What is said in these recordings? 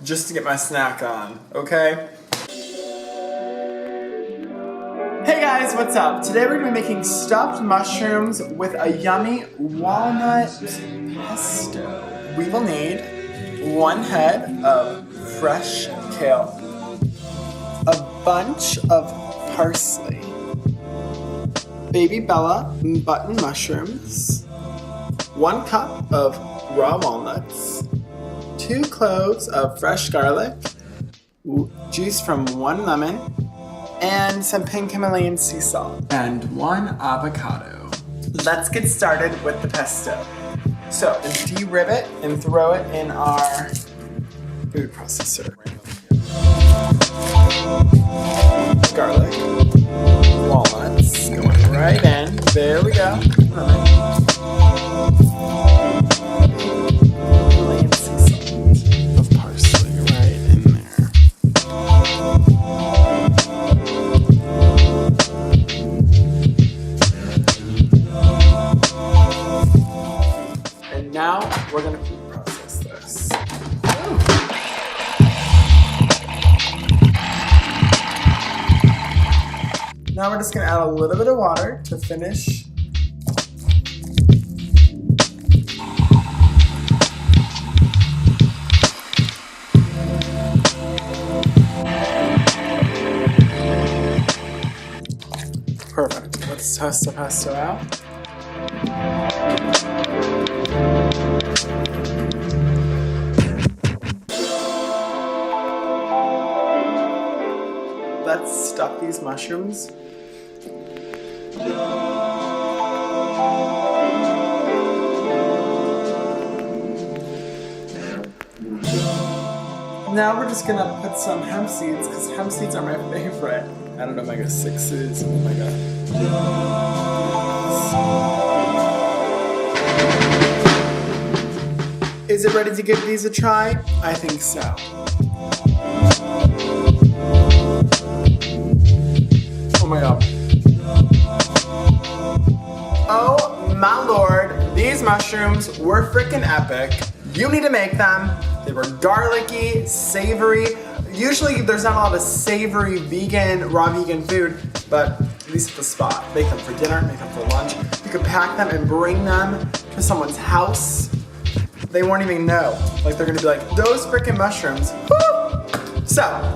just to get my snack on, okay? Hey guys, what's up? Today we're gonna be making stuffed mushrooms with a yummy walnut pesto. We will need 1 head of fresh kale, a bunch of parsley, baby Bella button mushrooms, 1 cup of raw walnuts, 2 cloves of fresh garlic, juice from 1 lemon, and some pink Himalayan sea salt, and 1 avocado. Let's get started with the pesto. So, de-rib it and throw it in our food processor. Garlic, walnuts, going right in. There we go. Himalayan sea salt of parsley right in there. And now we're gonna food process this. Now we're just gonna add a little bit of water to finish. Perfect. Let's test the pesto out. Let's stuff these mushrooms. Now we're just gonna put some hemp seeds, because hemp seeds are my favorite. I don't know, omega-6s, oh my god. Is it ready to give these a try? I think so. Oh my god. Oh my lord, these mushrooms were freaking epic. You need to make them. They were garlicky, savory. Usually there's not a lot of savory vegan, raw vegan food, but at least at the spot. Make them for dinner, make them for lunch. You could pack them and bring them to someone's house. They won't even know. Like they're gonna be like, those freaking mushrooms, woo! So,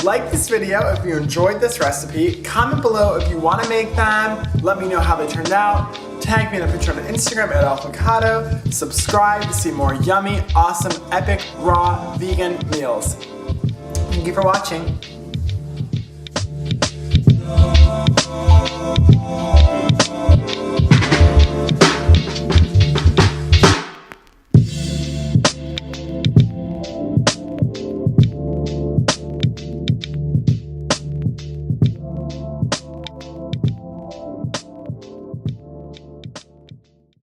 like this video if you enjoyed this recipe. Comment below if you wanna make them. Let me know how they turned out. Tag me in a picture on Instagram at avocado. Subscribe to see more yummy, awesome, epic, raw, vegan meals. Thank you for watching.